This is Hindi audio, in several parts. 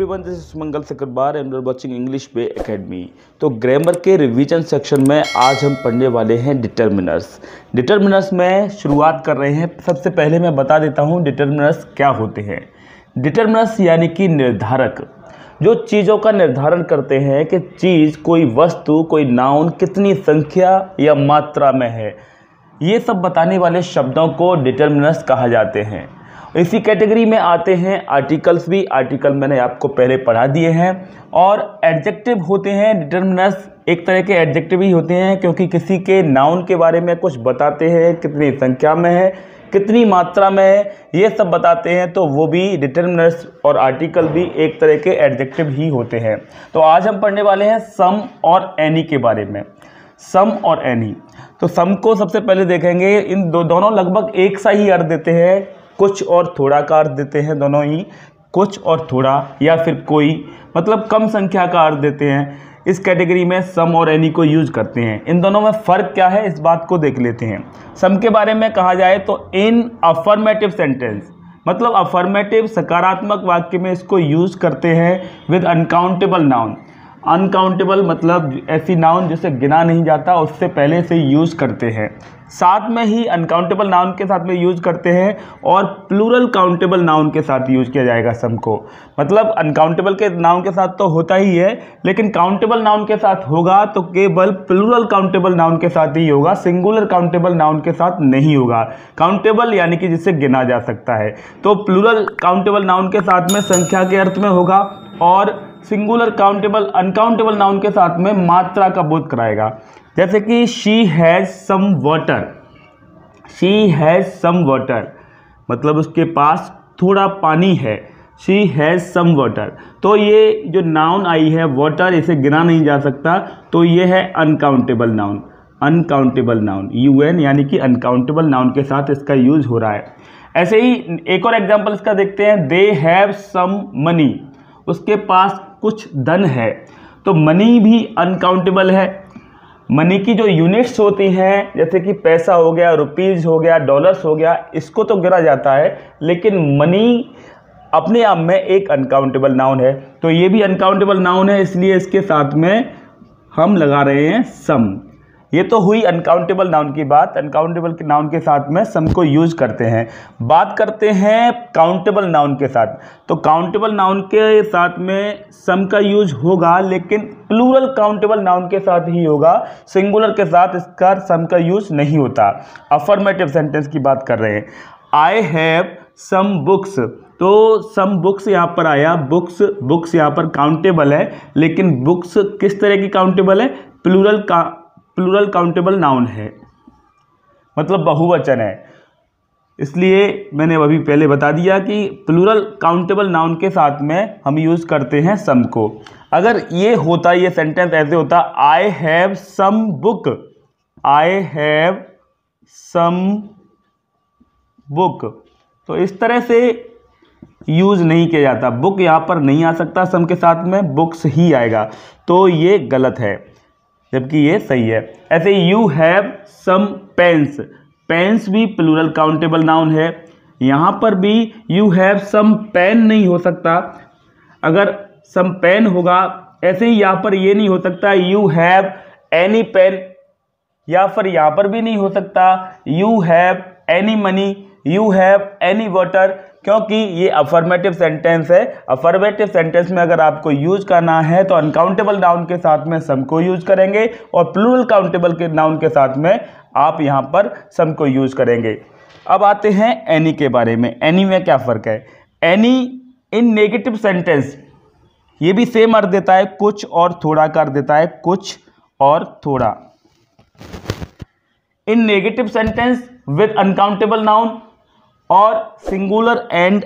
Everyone, this is Sumangal Sakarbar and you are watching English Way Academy. तो ग्रामर के रिवीजन सेक्शन में आज हम पढ़ने वाले हैं डिटर्मिनर्स। डिटर्मिनर्स में शुरुआत कर रहे हैं। सबसे पहले मैं बता देता हूं डिटर्मिनर्स क्या होते हैं। डिटर्मिनर्स यानी कि निर्धारक, जो चीज़ों का निर्धारण करते हैं कि चीज़, कोई वस्तु, कोई नाउन कितनी संख्या या मात्रा में है, ये सब बताने वाले शब्दों को डिटर्मिनर्स कहा जाते हैं। इसी कैटेगरी में आते हैं आर्टिकल्स भी। आर्टिकल मैंने आपको पहले पढ़ा दिए हैं। और एडजेक्टिव होते हैं डिटर्मिनर्स, एक तरह के एडजेक्टिव ही होते हैं, क्योंकि किसी के नाउन के बारे में कुछ बताते हैं, कितनी संख्या में है, कितनी मात्रा में है, ये सब बताते हैं, तो वो भी डिटर्मिनर्स और आर्टिकल भी एक तरह के एडजेक्टिव ही होते हैं। तो आज हम पढ़ने वाले हैं सम और एनी के बारे में। सम और एनी, तो सम को सबसे पहले देखेंगे। इन दोनों लगभग एक सा ही अर्थ देते हैं, कुछ और थोड़ा का अर्थ देते हैं। दोनों ही कुछ और थोड़ा या फिर कोई, मतलब कम संख्या का अर्थ देते हैं। इस कैटेगरी में सम और एनी को यूज करते हैं। इन दोनों में फ़र्क क्या है, इस बात को देख लेते हैं। सम के बारे में कहा जाए तो इन अफर्मेटिव सेंटेंस, मतलब अफर्मेटिव सकारात्मक वाक्य में इसको यूज करते हैं विद अनकाउंटेबल नाउन। अनकाउंटेबल मतलब ऐसी नाउन जिसे गिना नहीं जाता, उससे पहले से यूज करते हैं। साथ में ही अनकाउंटेबल नाउन के साथ में यूज करते हैं और प्लूरल काउंटेबल नाउन के साथ यूज किया जाएगा सम को। मतलब अनकाउंटेबल के नाउन के साथ तो होता ही है, लेकिन काउंटेबल नाउन के साथ होगा तो केवल प्लूरल काउंटेबल नाउन के साथ ही होगा, सिंगुलर काउंटेबल नाउन के साथ नहीं होगा। काउंटेबल यानी कि जिसे गिना जा सकता है, तो प्लूरल काउंटेबल नाउन के साथ में संख्या के अर्थ में होगा और सिंगुलर काउंटेबल अनकाउंटेबल नाउन के साथ में मात्रा का बोध कराएगा। जैसे कि she has some water, she has some water मतलब उसके पास थोड़ा पानी है। शी हैज़ सम वाटर, तो ये जो नाउन आई है वाटर, इसे गिना नहीं जा सकता, तो ये है uncountable noun. Uncountable noun, UN यानी कि अनकाउंटेबल नाउन के साथ इसका यूज हो रहा है। ऐसे ही एक और एग्जाम्पल इसका देखते हैं। दे हैव सम मनी, उसके पास कुछ धन है, तो मनी भी अनकाउंटेबल है। मनी की जो यूनिट्स होती हैं, जैसे कि पैसा हो गया, रुपीज़ हो गया, डॉलर्स हो गया, इसको तो गिना जाता है, लेकिन मनी अपने आप में एक अनकाउंटेबल नाउन है, तो ये भी अनकाउंटेबल नाउन है, इसलिए इसके साथ में हम लगा रहे हैं सम। ये तो हुई अनकाउंटेबल नाउन की बात। अनकाउंटेबल के नाउन के साथ में सम को यूज करते हैं। बात करते हैं काउंटेबल नाउन के साथ। तो काउंटेबल नाउन के साथ में सम का यूज होगा, लेकिन प्लूरल काउंटेबल नाउन के साथ ही होगा, सिंगुलर के साथ इसका सम का यूज नहीं होता। अफर्मेटिव सेंटेंस की बात कर रहे हैं। आई हैव सम बुक्स, तो सम बुक्स यहाँ पर आया। बुक्स यहाँ पर काउंटेबल है, लेकिन बुक्स किस तरह की काउंटेबल है? प्लूरल काउंटेबल नाउन है, मतलब बहुवचन है। इसलिए मैंने अभी पहले बता दिया कि प्लूरल काउंटेबल नाउन के साथ में हम यूज करते हैं सम को। अगर ये होता, ये सेंटेंस ऐसे होता, I have some book, I have some book, तो इस तरह से यूज नहीं किया जाता। बुक यहाँ पर नहीं आ सकता सम के साथ में, बुक्स ही आएगा, तो ये गलत है, जबकि ये सही है। ऐसे you have some pens, pens भी प्लूरल काउंटेबल नाउन है। यहाँ पर भी यू हैव सम पेन नहीं हो सकता, अगर सम पेन होगा। ऐसे ही यहाँ पर ये नहीं हो सकता यू हैव एनी पेन, या फिर यहाँ पर भी नहीं हो सकता you have any money, you have any water, क्योंकि ये अफर्मेटिव सेंटेंस है। अफर्मेटिव सेंटेंस में अगर आपको यूज करना है तो अनकाउंटेबल नाउन के साथ में सम को यूज करेंगे और प्लूरल काउंटेबल के नाउन के साथ में आप यहाँ पर सम को यूज करेंगे। अब आते हैं एनी के बारे में। एनी में क्या फ़र्क है? एनी इन नेगेटिव सेंटेंस, ये भी सेम अर्थ देता है, कुछ और थोड़ा का अर्थ देता है, कुछ और थोड़ा। In negative sentence with uncountable noun और singular and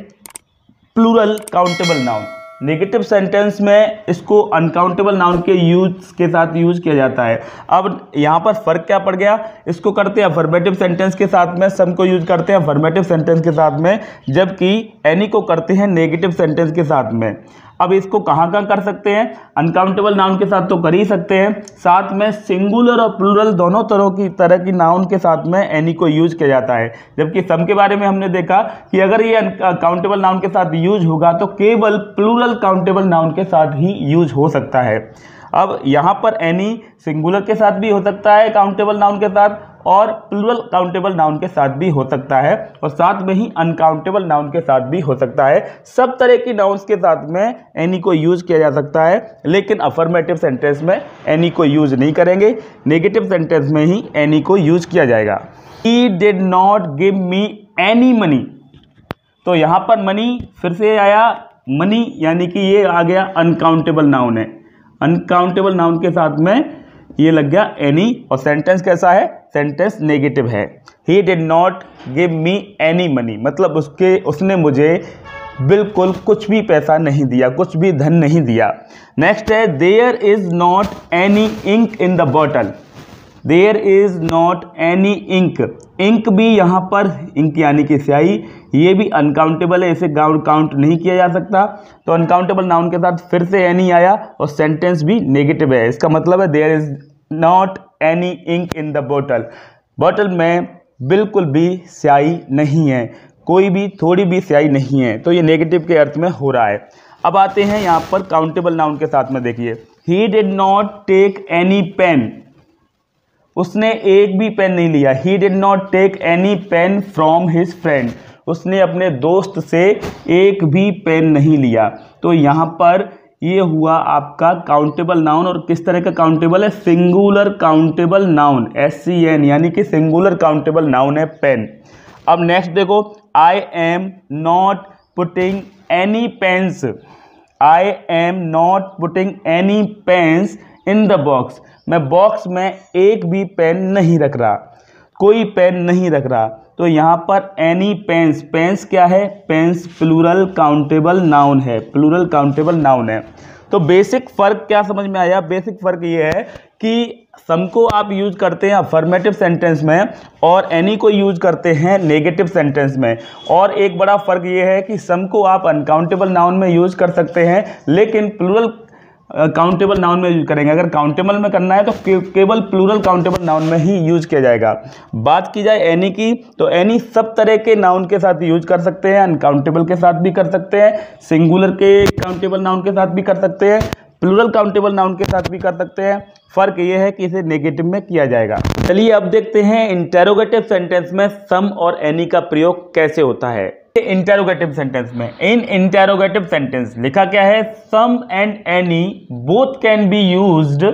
plural countable noun. Negative sentence में इसको अनकाउंटेबल नाउन के यूज के साथ यूज किया जाता है। अब यहाँ पर फर्क क्या पड़ गया? इसको करते हैं अफर्मेटिव सेंटेंस के साथ में, सम को यूज करते हैं अफर्मेटिव सेंटेंस के साथ में, जबकि एनी को करते हैं नेगेटिव सेंटेंस के साथ में। अब इसको कहाँ कहाँ कर सकते हैं, अनकाउंटेबल नाउन के साथ तो कर ही सकते हैं, साथ में सिंगुलर और प्लूरल दोनों तरह की नाउन के साथ में एनी को यूज किया जाता है। जबकि सम के बारे में हमने देखा कि अगर ये काउंटेबल नाउन के साथ यूज होगा तो केवल प्लूरल काउंटेबल नाउन के साथ ही यूज हो सकता है। अब यहाँ पर एनी सिंगुलर के साथ भी हो सकता है काउंटेबल नाउन के साथ, और प्लूरल काउंटेबल नाउन के साथ भी हो सकता है, और साथ में ही अनकाउंटेबल नाउन के साथ भी हो सकता है। सब तरह की नाउन्स के साथ में एनी को यूज किया जा सकता है, लेकिन अफर्मेटिव सेंटेंस में एनी को यूज नहीं करेंगे, नेगेटिव सेंटेंस में ही एनी को यूज किया जाएगा। He did not give me any money। तो यहाँ पर मनी फिर से आया, मनी यानी कि ये आ गया अनकाउंटेबल नाउन है, अनकाउंटेबल नाउन के साथ में ये लग गया एनी, और सेंटेंस कैसा है, सेंटेंस नेगेटिव है। ही did not give me any money, मतलब उसने मुझे बिल्कुल कुछ भी पैसा नहीं दिया, कुछ भी धन नहीं दिया। नेक्स्ट है there is not any ink in the bottle. There is not any ink, ink भी यहाँ पर इंक यानी कि स्याही, ये भी अनकाउंटेबल है, इसे काउंट नहीं किया जा सकता। तो अनकाउंटेबल नाउन के साथ फिर से एनी आया और सेंटेंस भी नेगेटिव है। इसका मतलब है there is not any ink in the bottle, bottle में बिल्कुल भी स्याही नहीं है, कोई भी थोड़ी भी स्याही नहीं है, तो ये नेगेटिव के अर्थ में हो रहा है। अब आते हैं यहाँ पर काउंटेबल नाउन के साथ में, देखिए he did not take any pen, उसने एक भी पेन नहीं लिया। He did not take any pen from his friend, उसने अपने दोस्त से एक भी पेन नहीं लिया। तो यहाँ पर ये हुआ आपका काउंटेबल नाउन, और किस तरह का काउंटेबल है, सिंगुलर काउंटेबल नाउन, SCN यानी कि सिंगुलर काउंटेबल नाउन है पेन। अब नेक्स्ट देखो, I am not putting any pens, I am not putting any pens in the box, मैं बॉक्स में एक भी पेन नहीं रख रहा, कोई पेन नहीं रख रहा। तो यहाँ पर एनी पेन्स, पेन्स क्या है, पेन्स प्लूरल काउंटेबल नाउन है, प्लूरल काउंटेबल नाउन है। तो बेसिक फ़र्क क्या समझ में आया, बेसिक फ़र्क ये है कि सम को आप यूज करते हैं अफर्मेटिव सेंटेंस में और एनी को यूज करते हैं नेगेटिव सेंटेंस में। और एक बड़ा फ़र्क ये है कि सम को आप अनकाउंटेबल नाउन में यूज कर सकते हैं, लेकिन प्लूरल काउंटेबल नाउन में यूज करेंगे। अगर काउंटेबल में करना है तो केवल प्लूरल काउंटेबल नाउन में ही यूज किया जाएगा। बात की जाए एनी की, तो एनी सब तरह के नाउन के साथ यूज कर सकते हैं, अनकाउंटेबल के साथ भी कर सकते हैं, सिंगुलर के काउंटेबल नाउन के साथ भी कर सकते हैं, प्लूरल काउंटेबल नाउन के साथ भी कर सकते हैं। फर्क ये है कि इसे नेगेटिव में किया जाएगा। चलिए अब देखते हैं इंटेरोगेटिव सेंटेंस में सम और एनी का प्रयोग कैसे होता है। इंटेरोगेटिव सेंटेंस में, इन इंटेरोगेटिव सेंटेंस लिखा क्या है, some and any both can be used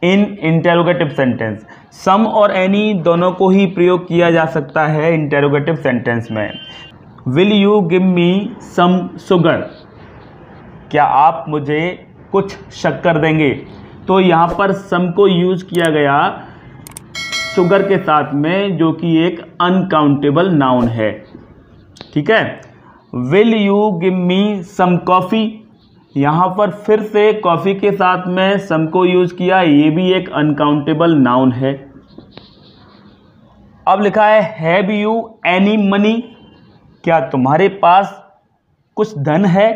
in interrogative sentence. Some और एनी दोनों को ही प्रयोग किया जा सकता है इंटेरोगेटिव सेंटेंस में। Will you give me some sugar, क्या आप मुझे कुछ शक्कर देंगे। तो यहाँ पर सम को यूज किया गया शुगर के साथ में, जो कि एक अनकाउंटेबल नाउन है। ठीक है, will you give me some coffee, यहाँ पर फिर से कॉफ़ी के साथ में सम को यूज किया, ये भी एक अनकाउंटेबल नाउन है। अब लिखा है हैव यू एनी मनी, क्या तुम्हारे पास कुछ धन है।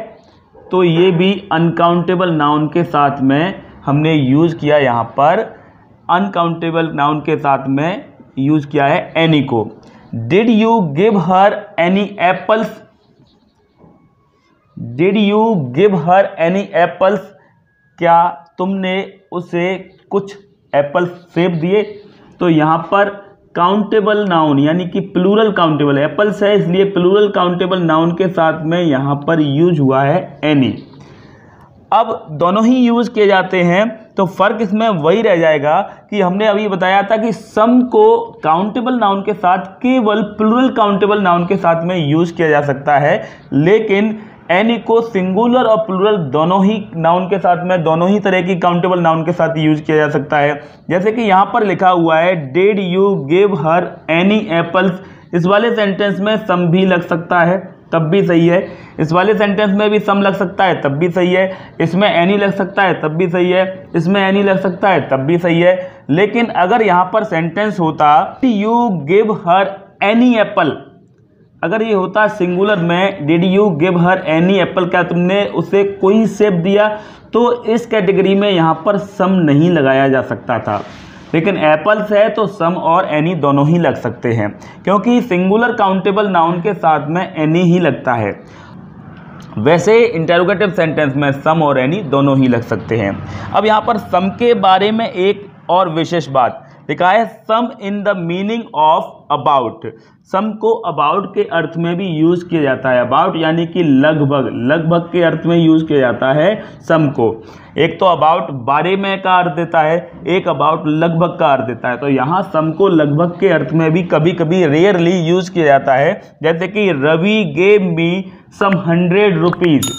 तो ये भी अनकाउंटेबल नाउन के साथ में हमने यूज किया, यहाँ पर अनकाउंटेबल नाउन के साथ में यूज किया है एनी को। Did you give her any apples, did you give her any apples, क्या तुमने उसे कुछ एप्पल सेब दिए। तो यहाँ पर काउंटेबल नाउन यानी कि प्लूरल काउंटेबल, एप्पल्स है इसलिए प्लूरल काउंटेबल नाउन के साथ में यहाँ पर यूज हुआ है एनी। अब दोनों ही यूज किए जाते हैं, तो फर्क इसमें वही रह जाएगा कि हमने अभी बताया था कि सम को काउंटेबल नाउन के साथ केवल प्लूरल काउंटेबल नाउन के साथ में यूज किया जा सकता है, लेकिन एनी को सिंगुलर और प्लूरल दोनों ही नाउन के साथ में, दोनों ही तरह की काउंटेबल नाउन के साथ यूज किया जा सकता है। जैसे कि यहाँ पर लिखा हुआ है did you give her any apples, इस वाले सेंटेंस में सम भी लग सकता है तब भी सही है, इस वाले सेंटेंस में भी सम लग सकता है तब भी सही है, इसमें एनी लग सकता है तब भी सही है, इसमें एनी लग सकता है तब भी सही है। लेकिन अगर यहाँ पर सेंटेंस होता you give her any Apple, अगर ये होता सिंगुलर में did you give her any Apple, क्या तुमने उसे कोई सेब दिया, तो इस कैटेगरी में यहाँ पर सम नहीं लगाया जा सकता था। लेकिन एप्पल्स है तो सम और एनी दोनों ही लग सकते हैं, क्योंकि सिंगुलर काउंटेबल नाउन के साथ में एनी ही लगता है। वैसे इंटेरोगेटिव सेंटेंस में सम और एनी दोनों ही लग सकते हैं। अब यहाँ पर सम के बारे में एक और विशेष बात लिखा है, some in the meaning of about. Some को अबाउट के अर्थ में भी यूज किया जाता है। अबाउट यानी कि लगभग, लगभग के अर्थ में यूज किया जाता है सम को। एक तो अबाउट बारे में का अर्थ देता है, एक अबाउट लगभग का अर्थ देता है। तो यहाँ सम को लगभग के अर्थ में भी कभी कभी रेयरली यूज किया जाता है, जैसे कि रवि गेव मी सम 100 रुपीज़।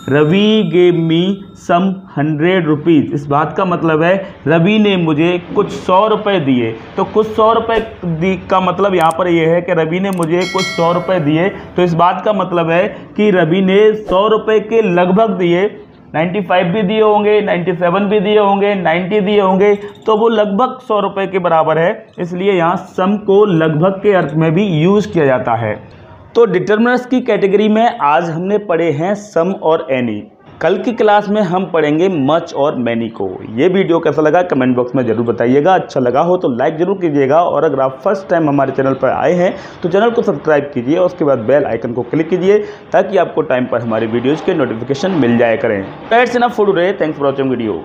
रवि गेव मी सम 100 रुपीज़, इस बात का मतलब है रवि ने मुझे कुछ 100 रुपये दिए। तो कुछ 100 रुपये का मतलब यहाँ पर ये है कि रवि ने मुझे कुछ 100 रुपये दिए, तो इस बात का मतलब है कि रवि ने 100 रुपये के लगभग दिए। 95 भी दिए होंगे, 97 भी दिए होंगे, 90 दिए होंगे, तो वो लगभग 100 रुपये के बराबर है। इसलिए यहाँ सम को लगभग के अर्थ में भी यूज़ किया जाता है। तो डिटर्मिनर्स की कैटेगरी में आज हमने पढ़े हैं सम और एनी। कल की क्लास में हम पढ़ेंगे मच और मैनी को। ये वीडियो कैसा लगा कमेंट बॉक्स में जरूर बताइएगा। अच्छा लगा हो तो लाइक जरूर कीजिएगा, और अगर आप फर्स्ट टाइम हमारे चैनल पर आए हैं तो चैनल को सब्सक्राइब कीजिए और उसके बाद बेल आइकन को क्लिक कीजिए, ताकि आपको टाइम पर हमारी वीडियोज़ के नोटिफिकेशन मिल जाया करें। That's enough for today, thanks for watching video.